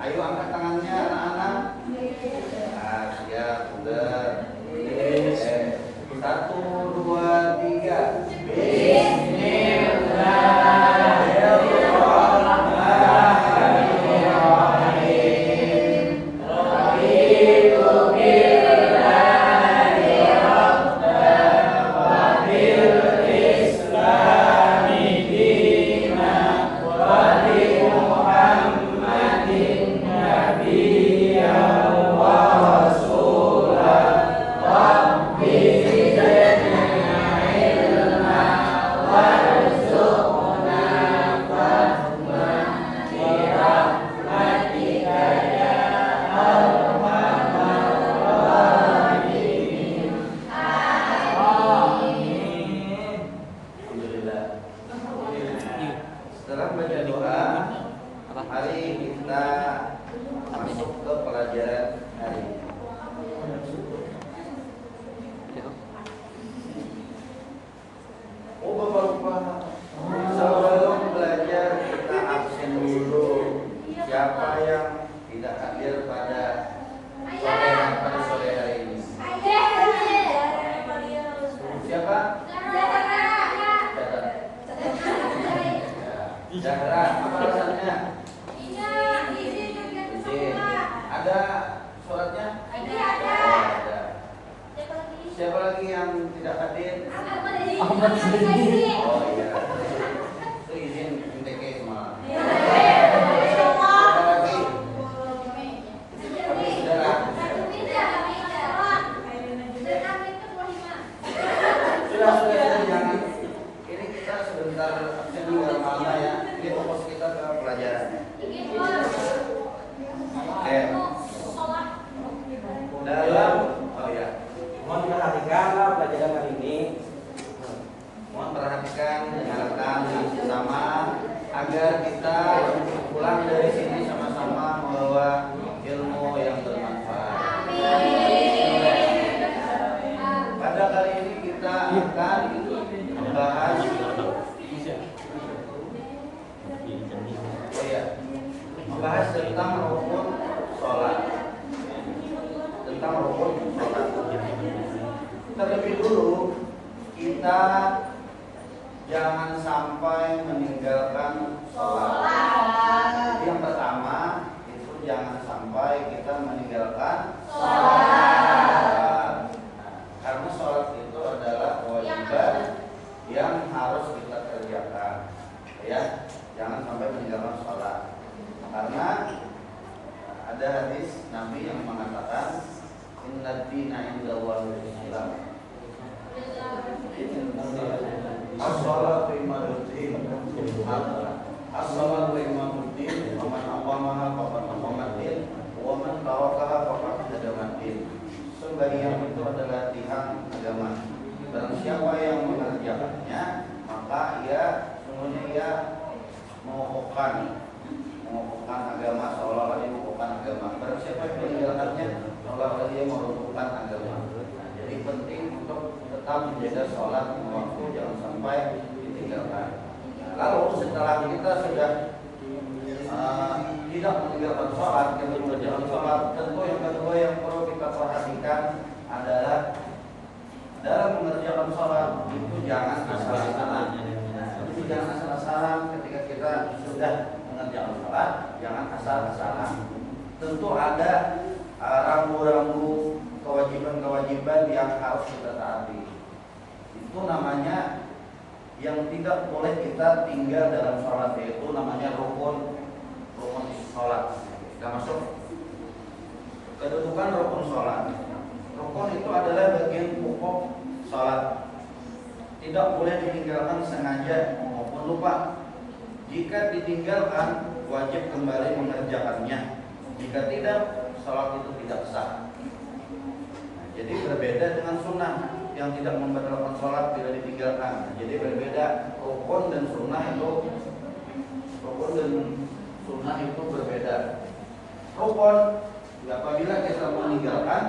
Ayo angkat tangannya anak-anak. Nah, siap, udah. Satu, dua, tiga. Setelah baca doa, mari kita masuk ke pelajaran hari ini. Oh, Bapak-bapak, sebelum belajar kita absen dulu. Siapa yang tidak hadir pada sore hari ini? Siapa? Zahra, apa alasannya? Izin. Ada suratnya? Ada. Siapa lagi yang tidak hadir? Ahmad Zahidi. Oh iya. Itu izin MTK semua. Sudah, jangan. Ini kita sebentar absen dulu lama ya. Ini fokus kita ke pelajaran. Dalam, oh ya. Mohon perhatikanlah pelajaran kali ini. Mohon perhatikan, dengarkan sama agar kita pulang dari sini sama-sama membawa ilmu yang bermanfaat. Pada kali ini kita akan membahas membahas tentang rukun sholat. Terlebih dulu kita jangan sampai meninggalkan sholat. Yang pertama itu jangan sampai kita meninggalkan sholat. Karena sholat itu adalah kewajiban yang harus kita kerjakan. Ya, jangan sampai meninggalkan sholat. Karena ada hadis Nabi yang mengatakan Inna dina indallahil Islam. As-salatu imaduddin. As-salatu imaduddin. Wa man aqamaha faqad aqamaddin wa man tarakaha faqad hadamaddin. Sembahyang itu adalah tiang agama. Barang siapa yang mengerjakannya, maka ia sungguhnya ia mengokohkan agama, seolah-olah dia mengokohkan agama. Barang siapa yang meninggalkannya, seolah-olah dia meruntuhkan agama. Jadi penting untuk tetap menjaga sholat waktu, jangan sampai ditinggalkan. Lalu setelah kita sudah tidak meninggalkan sholat, kita mengerjakan sholat, tentu yang kedua yang perlu kita perhatikan adalah dalam mengerjakan sholat itu jangan asal-asalan. Itu jangan asal-asalan ketika kita sudah mengerjakan sholat, jangan asal-asalan. Tentu ada rambu-rambu kewajiban-kewajiban yang harus kita taati. Itu namanya yang tidak boleh kita tinggal dalam sholat, yaitu namanya rukun sholat. Kita masuk kedudukan rukun sholat. Rukun itu adalah bagian pokok sholat. Tidak boleh ditinggalkan sengaja maupun lupa. Jika ditinggalkan, wajib kembali mengerjakannya. Jika tidak, sholat itu tidak sah. Jadi berbeda dengan sunnah yang tidak membatalkan sholat, tidak ditinggalkan. Jadi berbeda, rukun dan sunnah itu berbeda. Rukun apabila kita meninggalkan,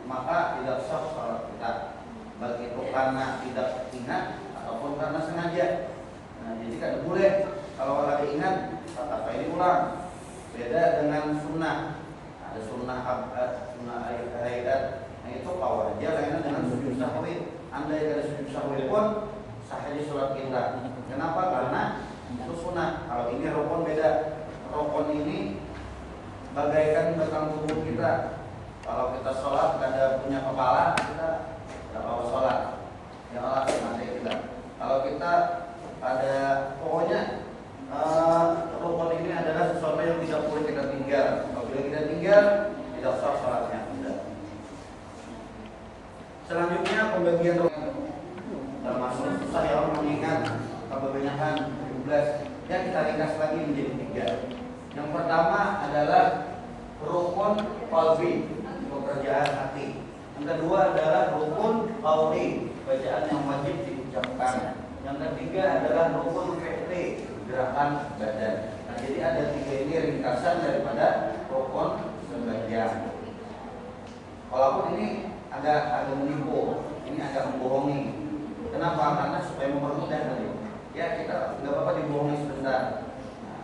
maka tidak sah sholat kita, baik itu karena tidak ingat ataupun karena sengaja. Nah, jadi kan boleh kalau lagi ingat kata ini ulang, Beda dengan sunnah. Ada sunnah sunnah hayat. Nah itu kawal aja lainnya dengan sujud sahwi. Andai ada sujud sahwi pun sah aja sholat kita. Kenapa? Karena itu sunnah. Kalau ini rukun beda. Rukun ini bagaikan batang tubuh kita. Kalau kita sholat gak ada punya kepala, kita gak bawa sholat. Ya Allah mati kita. Kalau kita ada pokoknya rukun ini adalah sesuatu yang tidak boleh kita tinggal. Apabila kita tinggal, tidak sah sholatnya. Selanjutnya pembagian rukun termasuk susah ya mengingat kebanyakan 17. Ya kita ringkas lagi menjadi 3. Yang pertama adalah rukun qalbi, pekerjaan hati. Yang kedua adalah rukun qauli, bacaan yang wajib diucapkan. Yang ketiga adalah rukun fi'li, gerakan badan. Nah, jadi ada 3 ini ringkasan daripada rukun sebagian. Walaupun ini agak menipu, ini agak membohongi. Kenapa? Karena supaya mempermudah tadi. Ya kita nggak apa-apa dibohongi sebentar. Nah,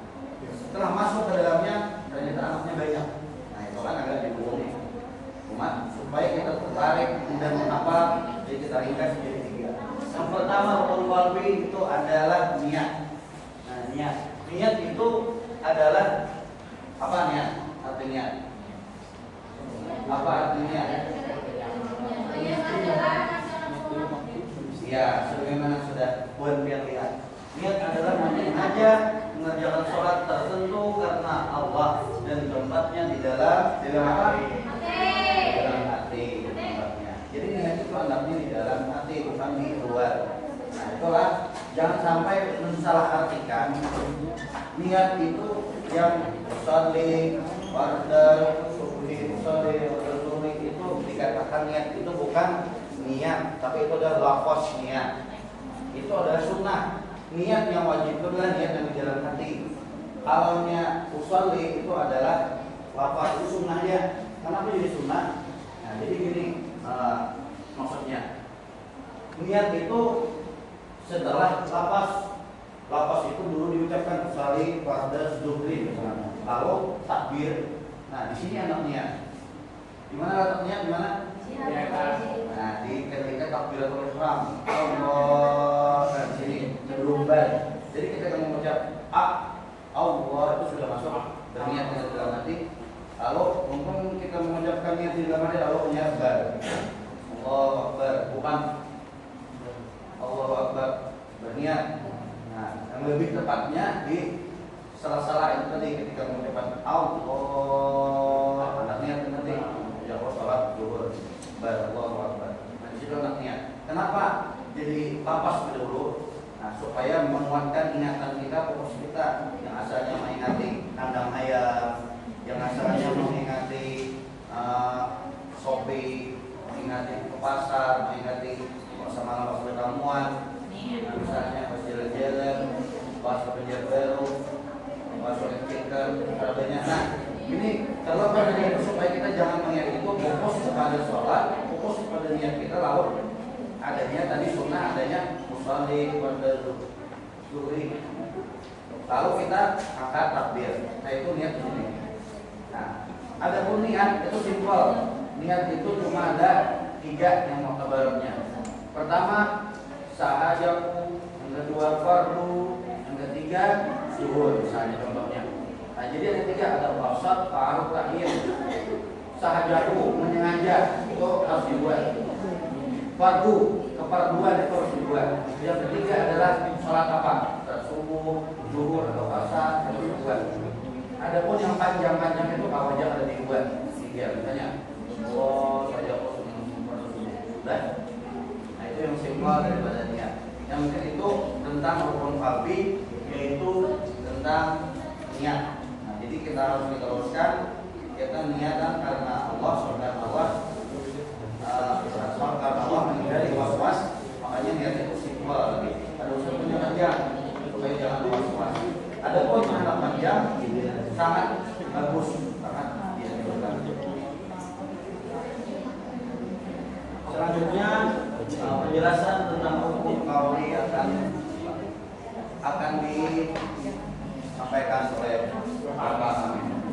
setelah masuk ke dalamnya ternyata anaknya banyak. Nah itu kan agak dibohongi. Cuma supaya kita tertarik dan menghafal, jadi kita ringkas menjadi 3. Yang pertama rukun qalbi itu adalah niat. Nah niat itu adalah apa niat? Artinya apa artinya? Ya, sebagaimana sudah Puan biar lihat. Niat adalah menyengaja mengerjakan sholat tertentu karena Allah dan tempatnya di dalam apa? Di dalam hati tempatnya. Jadi niat itu anaknya di dalam hati bukan di luar. Nah itulah jangan sampai mensalahartikan niat itu yang sholli, fardhu, subhi, sholli, subhi itu dikatakan niat itu bukan niat, tapi itu adalah lafaz niat. Itu adalah sunnah. Niat yang wajib itu adalah niat yang di dalam hati. Kalau niat usolli itu adalah lafaz, itu sunnahnya. Kenapa jadi sunnah? Nah, jadi gini maksudnya. Niat itu setelah lafaz. Lafaz itu dulu diucapkan usolli, fardhu, zuhri misalnya. Lalu takbir. Nah, di sini anak niat. Di mana letak niat? Di mana? Nah, di ketika takbiratul ihram, Allah di sini sebelum bal. Jadi kita akan mengucap Allah itu sudah masuk berniat di dalam hati. Lalu mumpung kita mengucapkan niat di dalam hati, lalu niat bal. Allahu Akbar, bukan Allahu Akbar berniat. Nah, yang lebih tepatnya di salah-salah itu tadi ketika mengucapkan Allah, anak niat nanti jawab salat zuhur. Allahu Akbar. Nah, itu anak niat. Kenapa jadi lapas dulu? Nah, supaya menguatkan ingatan kita, fokus kita yang asalnya mengingati kandang ayam, yang asalnya mengingati Shopee, mengingati ke pasar, mengingati sama pas pertemuan, nah, misalnya pas jalan-jalan, pas kerja baru, pas chicken, ada banyak. Nah, ini kalau pada niat itu supaya kita jangan mengingat itu, fokus kepada sholat, fokus kepada niat kita, lalu adanya tadi sunnah, adanya musalli, fardhu, zuhri. Lalu kita angkat takbir. Nah itu niat di sini. Nah, ada pun niat itu simpel. Niat itu cuma ada 3 yang muktabarnya. Pertama sahajaku, yang kedua fardhu, yang ketiga zuhur misalnya contohnya. Nah, jadi ada 3, ada qasad, ta'aruf, ta'yin. Sahajaku menyengaja itu harus dibuat. Fardhu, kefarduan itu harus dibuat. Yang ketiga adalah sholat apa? Subuh, zuhur atau asar harus dibuat. Adapun yang panjang-panjang itu wajib ada dibuat. 3 misalnya. Oh, saja dan nah itu yang simpel daripada niat. Yang mungkin itu tentang rukun qalbi, yaitu tentang niat. Nah, jadi kita harus diteruskan kita niatan karena Allah Subhanahu wa karena Allah menghindari was-was, makanya niat itu simpel lagi. Ada usulnya panjang supaya jangan was-was. Adapun makna panjang sangat bagus, sangat dianjurkan. Selanjutnya penjelasan tentang hukum qauli akan disampaikan oleh Pak Amin.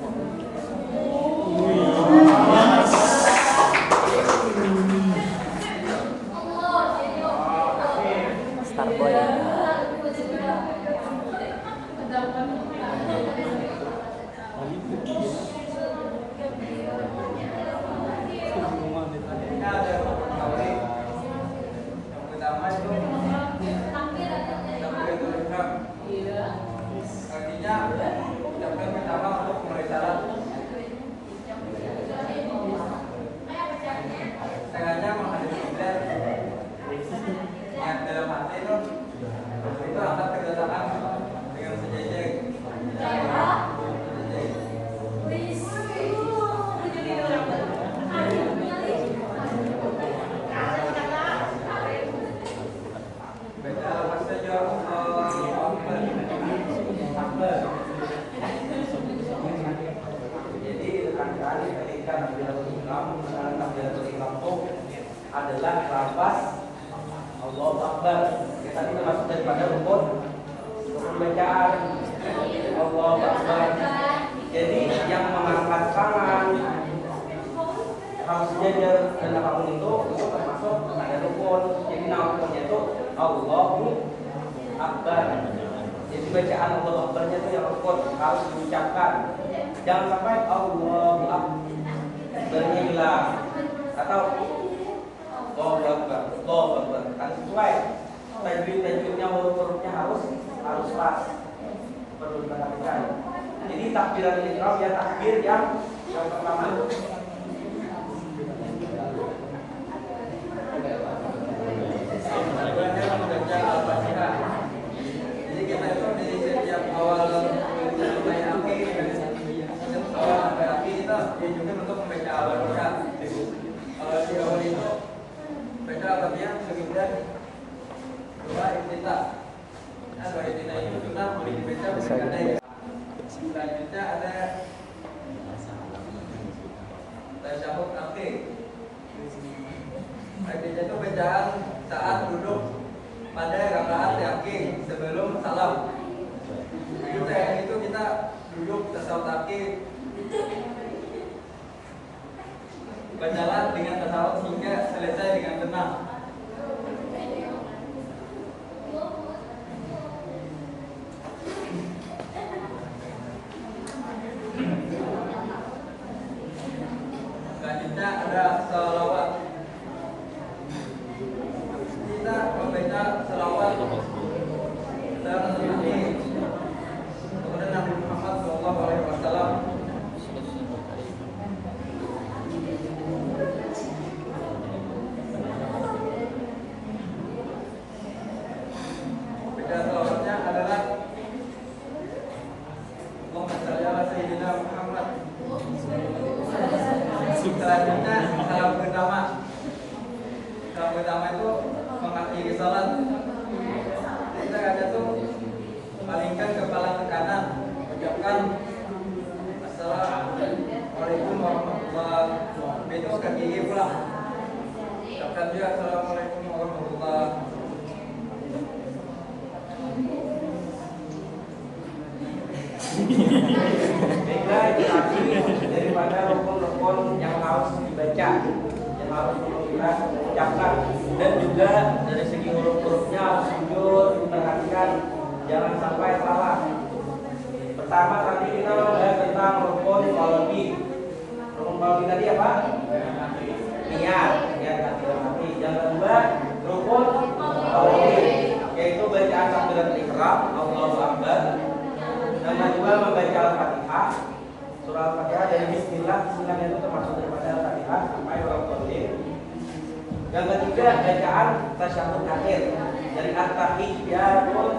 sekali ketika takbiratul ihram. Karena takbiratul ihram itu adalah lafaz Allahu Akbar. Ya, tadi termasuk daripada rukun bacaan Allahu Akbar. Jadi yang mengangkat tangan harus sejajar dan apapun itu termasuk ada rukun. Jadi nama rukunnya itu Allahu Akbar. Jadi bacaan Allahu Akbarnya itu yang rukun harus diucapkan. Jangan sampai Allahu Akbarnya hilang atau Allahu Akbar, Allahu Akbar. Kan sesuai tajwidnya, huruf-hurufnya harus pas. Perlu diperhatikan. Jadi takbiratul ihram ya takbir yang pertama. Membaca Al-Fatihah. Jadi kita itu di setiap awal sampai akhir, awal sampai akhir kita dianjurkan untuk membaca Al-Fatihah. Kalau di awal itu baca Al-Fatihah sekitar 2 iftitah. Nah, 2 iftitah itu sunnah boleh dibaca berkali-kali. Selanjutnya ada tasyahud akhir. Akhirnya itu bacaan saat duduk pada rakaat akhir sebelum salam. Itu kita duduk tasyahud akhir, berjalan dengan tasawuf hingga selesai dengan tenang. Selanjutnya ada salawat. Kita membaca salawat dalam Nabi kepada Nabi Muhammad SAW. Baca salawatnya adalah Allahumma shalli ala sayyidina Muhammad. Selanjutnya salam pertama. Salam pertama itu mengakhiri salat. Kita ada tuh palingkan kepala ke kanan, ucapkan Assalamualaikum warahmatullahi wabarakatuh. Itu kaki kiri pulang. Ucapkan juga Assalamualaikum warahmatullahi Baiklah, itu tadi daripada rukun-rukun yang harus dibaca, yang harus diucapkan, dan juga dari segi huruf-hurufnya harus jujur diperhatikan, jangan sampai salah. Pertama tadi kita membahas tentang rukun qalbi. Rukun qalbi tadi apa? Niat hati. Yang kedua rukun qalbi, yaitu bacaan takbiratul ihram Allahu Akbar. Yang kedua membaca Al-Fatihah, surah Al-Fatihah dari Bismillah. Bismillah itu termasuk daripada Al-Fatihah sampai Al-Fatihah. Yang ketiga bacaan tasyahud akhir dari At-Tahiyyatul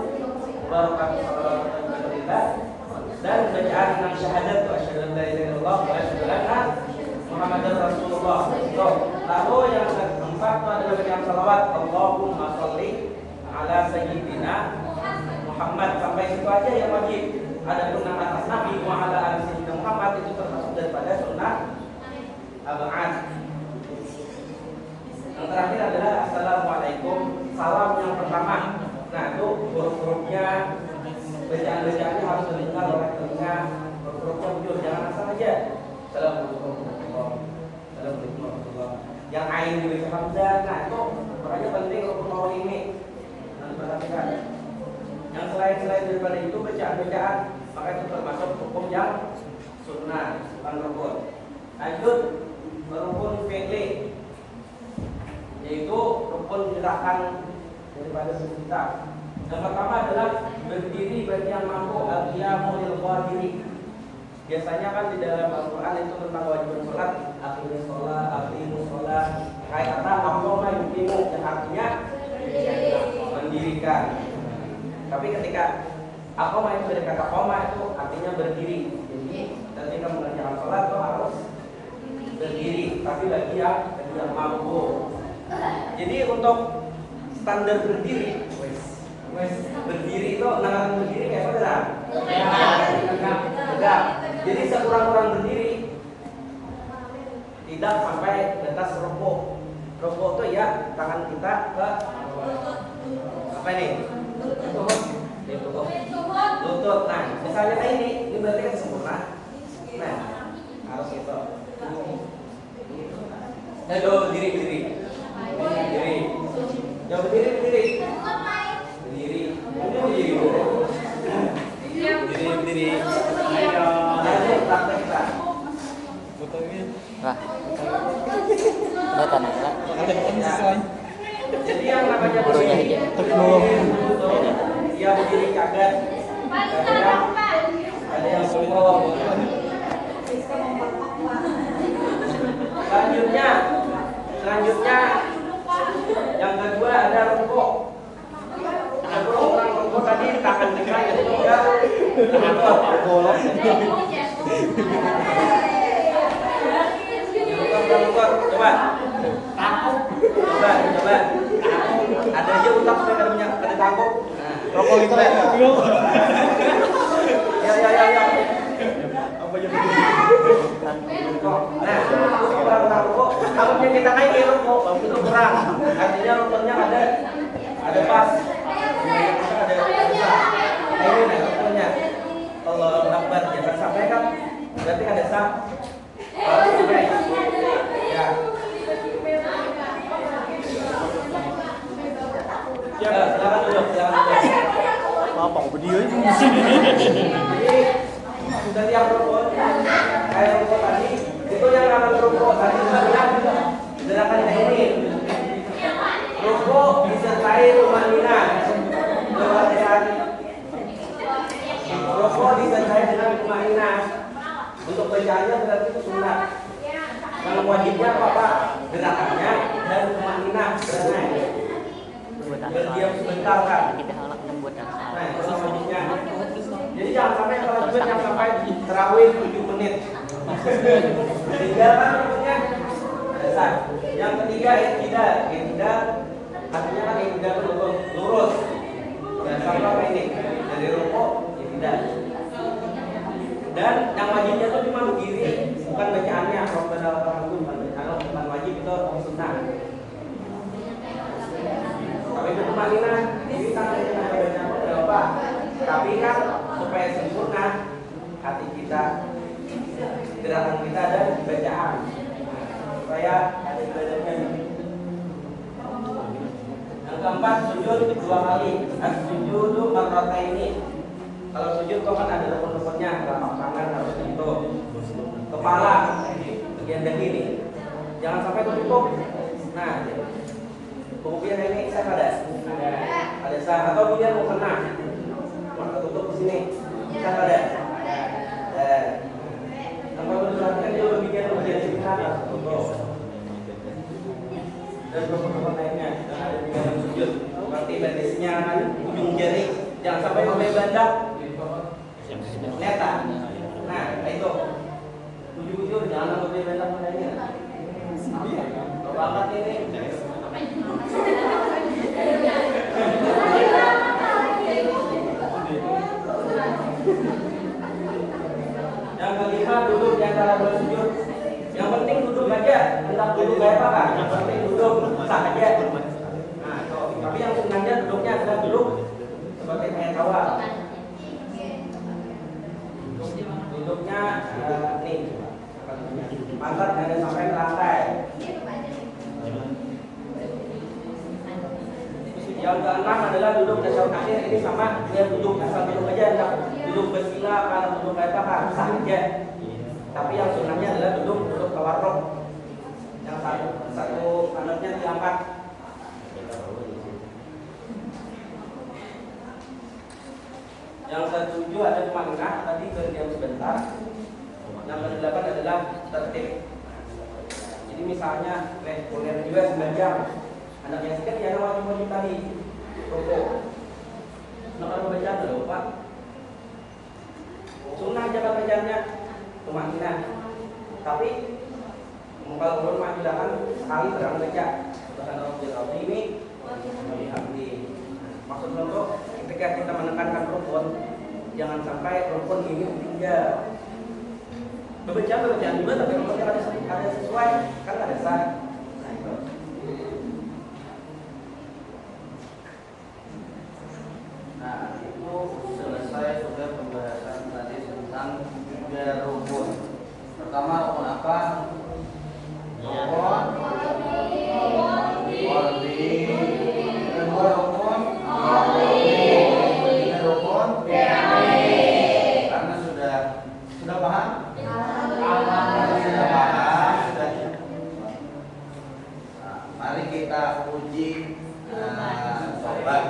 Alhamdulillah, dan bacaan 6 syahadat asyhadu an la ilaha illallah wa asyhadu anna Muhammadar Rasulullah. Lalu yang keempat itu adalah bacaan salawat Allahumma sholli ala sayyidina Muhammad. Sampai situ aja yang wajib. Ada sunnah atas Nabi wa ala ali sayyidina Muhammad, itu termasuk daripada sunnah abad. Yang terakhir adalah Assalamualaikum, salam yang pertama. Nah itu huruf-hurufnya, bacaan-bacaannya harus terdengar oleh telinga, huruf-hurufnya jujur, jangan asal aja. Assalamualaikum warahmatullahi. Yang ain dibaca hamzah, nah itu makanya penting untuk mau ini. Nanti perhatikan. Yang selain daripada itu bacaan-bacaan, maka itu termasuk hukum yang sunnah, bukan rukun. Lanjut rukun fi'li, yaitu rukun gerakan daripada kita. Yang pertama adalah berdiri bagi yang mampu, al-qiyamu lil qadiri. Biasanya kan di dalam Al-Quran itu tentang wajib sholat, akhirnya sholat, akhirnya sholat. Kayak kata aqama yuqimu, yang artinya mendirikan. Tapi ketika aqama itu dari kata qoma itu artinya berdiri. Jadi ketika mengerjakan sholat itu harus berdiri. Tapi bagi yang mampu. Jadi untuk standar berdiri, berdiri itu nangan berdiri kayak apa? Tegak. Jadi sekurang-kurang berdiri tidak sampai batas rukuk. Rukuk itu ya tangan kita ke apa ini? Lutut. Nah, misalnya kayak ini berarti kan sempurna. Nah, harus itu. Aduh, berdiri. Yang berdiri. Berdiri. Ayo, lanjut praktek kita. Wah. Kelihatan ya. Jadi yang namanya Gurunya. dia berdiri kaget. Ada yang sungguh. Selanjutnya yang kedua ada rukuk. Orang rukuk tadi tangan kita yang ketiga rukuk. Coba. Ada aja utak ada minyak, ada tangkuk. Rokok itu ya. Ya. Apa jadi? Nah, kurang rokok. Kalau kita naikin rokok, itu kurang. Artinya rokoknya ada pas. Ada susah. Nah, ini rokoknya. Allah Akbar, jangan sampai kan. Berarti ada sah. Ya, silakan duduk. Apa berdiri? Sudah lihat rokok, kayak rokok tadi, itu yang akan rokok tadi sudah lihat gerakan ini. Rokok disertai tumanina, lewat rokok disertai dengan tumanina. Untuk bacaannya berarti itu sunat. Kalau wajibnya apa? Gerakannya dan tumanina, gerakannya. Berdiam sebentar kan. Nah, itu wajibnya. Jadi jangan sampai kalau juga jangan sampai terawih 7 menit. Tinggal kan maksudnya dasar. Yang ketiga tidak artinya kan tidak lurus. Dan sampai apa ini dari rukuk tidak. Dan yang wajibnya itu cuma berdiri, bukan bacaannya. Rabbana lakal hamdu bukan wajib, itu sunnah. Tapi itu makna ini tangan kita baca berapa? Tapi kan supaya sempurna hati kita, gerakan kita dan bacaan, supaya ada ibadahnya. Yang keempat, sujud 2 kali. As-sujudu marrataini. Kalau sujud kok kan ada rukun-rukunnya, telapak tangan harus itu, kepala, bagian dahi ini, jangan sampai tertutup. Nah, kemudian ini saya ada sah atau dia mau kena, maka tutup di sini, saya ada. Tanpa diperhatikan dia berpikir bagian sini harus tutup. Dan rukun-rukun lainnya, dan ada di dalam sujud, seperti batisnya, ujung jari, jangan sampai sampai bandak. Neta. Nah, itu. Ujung-ujung jangan sampai bandak padanya. Banget ini. Yang kelima, duduk di antara dua sujud. Yang penting duduk aja, entah duduk kayak apa kan. Yang penting duduk sah aja. Nah, tapi yang sebenarnya duduknya adalah duduk seperti kayak kawal. Duduknya nih, pantat ada sampai ke lantai. Yang keenam adalah duduk dasar akhir. Ini sama dia duduk asal duduk aja, enggak duduk bersila kalau duduk kayak apa sah aja. Tapi yang sunnahnya adalah duduk tawarruk. Yang satu kanatnya diangkat. Yang ketujuh ada tumanina, tadi berdiam sebentar. Yang kedelapan adalah tertib. Jadi misalnya kuliah juga 9 jam. Anak yang sedikit ya wajib tadi rukuk. Nak bacaan dulu Pak. Sunnah jaga bacaannya tumanina. Tapi kalau belum majukan sekali terang baca. Bahkan Rabbul ini hamdi. Maksud untuk ketika kita menekankan rukun, jangan sampai rukun ini ditinggal. Bacaan gimana? Tapi kalau ada sesuai, kan ada sah. Nah itu. Nah, itu selesai sudah pembahasan tadi tentang 3 rukun. Pertama rukun apa? Rukun Wardi. Kedua rukun Ketiga rukun karena sudah paham? Sudah paham, sudah. Nah, mari kita uji sobat.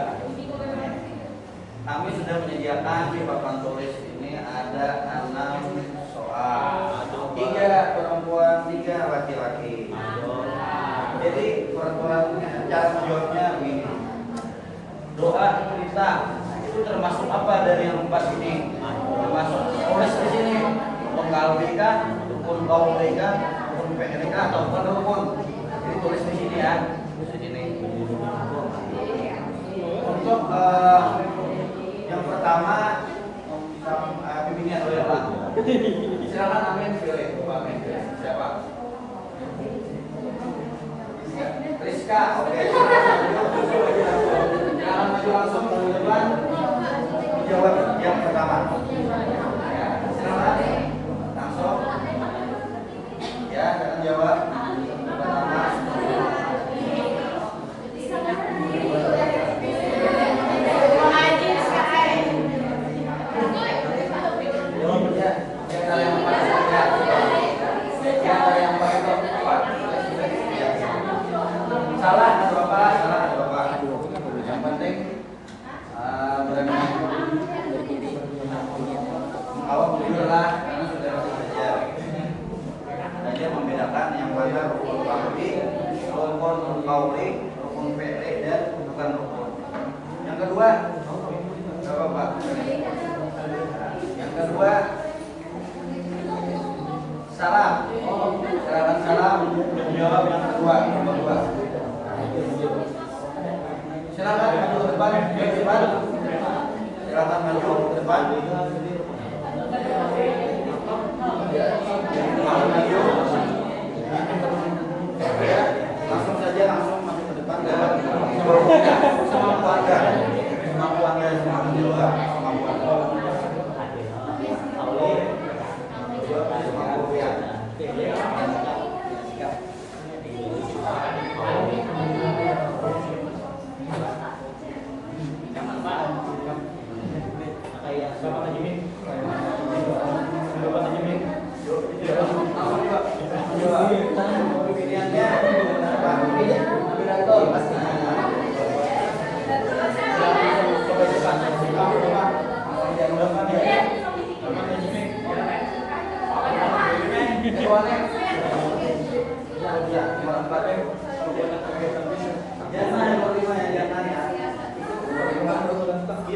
Kami sudah menyediakan di papan tulis ini ada 6 soal, 3 perempuan, 3 laki-laki. Jadi peraturan cara menjawabnya begini. Doa kita itu termasuk apa dari yang 4 ini? Termasuk tulis di sini. Pengkalbika, rukun kaulika, rukun fi'lika atau bukan rukun. Jadi tulis di sini ya. Tulis di sini. Untuk yang pertama bimbingan oleh Pak. Silakan Amin pilih. Amin pilih. Siapa? Rizka. Oke. Jangan maju langsung ke depan. Jawab yang pertama. Ya, silakan. Langsung. Ya, akan jawab pertama. Salah ada Bapak, salah ada Bapak. Yang penting berani awak jujurlah karena sudah belajar. Belajar membedakan yang mana rukun qalbi, rukun qauli, rukun fi'li dan bukan rukun. Yang kedua, coba Pak. Yang kedua, salam. Silakan salam. Jawab yang kedua, nomor 2. Silakan maju ke depan, silakan maju ke depan. Maju. Ya, langsung saja langsung maju ke depan dan sama keluarga, sama keluarga sama keluarga, sama keluarga.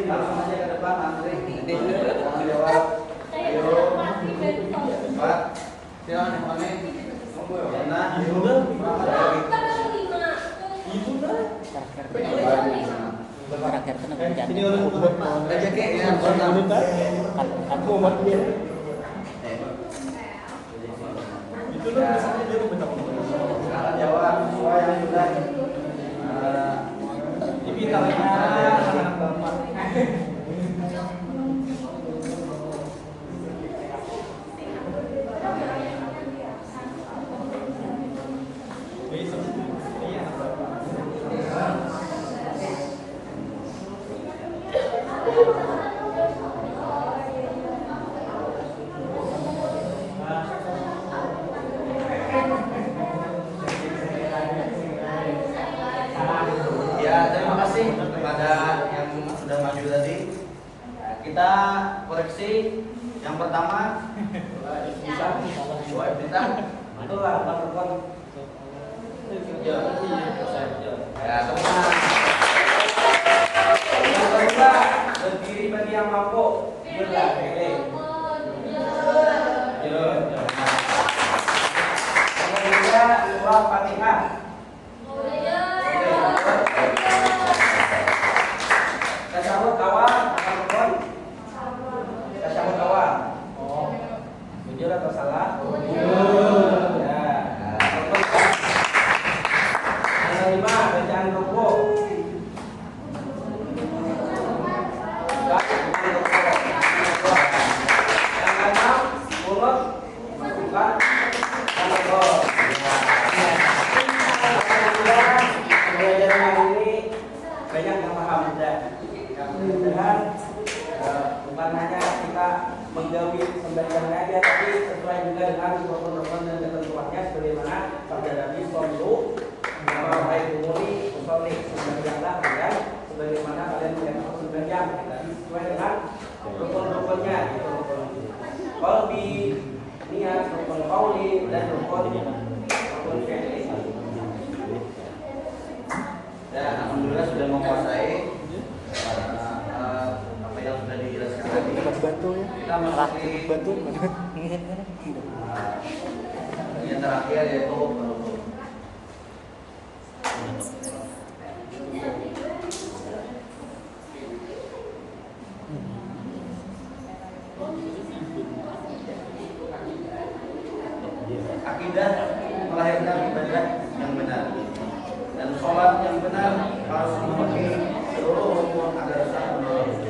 Langsung aja ke depan, antri. Mau jawab. Ayo. Pak. Silakan Mami. Jana. Rezeki ya. Aku mau dia. Sekarang jawab sesuai yang sudah dipintarnya anak bapak. Ya, terima kasih kepada yang sudah maju tadi. Kita koreksi yang pertama bisa dua bintang. Itulah perempuan. Ya, teman. Yang kedua, berdiri bagi yang mampu. Bila, pilih. Yang ketiga, surah Fatihah. Tasyahud awal apa rukun? Tasyahud awal. Oh. Jujur atau salah? salah. Ya. Yang kelima, bacaan rukuk. Yang keenam, mulut. Bukan. Alhamdulillah, pelajaran hari ini banyak yang paham sudah. Mudah-mudahan bukan hanya kita menggawi sembahyang aja, tapi sesuai juga dengan rukun-rukun dan ketentuannya sebagaimana sabda Nabi sallallahu alaihi wasallam, sembahyanglah kalian sebagaimana kalian melakukan sembahyang, jadi sesuai dengan rukun-rukunnya. Qalbi, niat, rukun qauli dan rukun fi'li. Dan alhamdulillah sudah menguasai apa yang sudah dijelaskan tadi. Bantu ya. Kita masuki Bantu. yang terakhir yaitu penutup. Akidah melahirkan ibadah yang benar, dan sholat yang benar harus memenuhi seluruh rukun agar sah menurut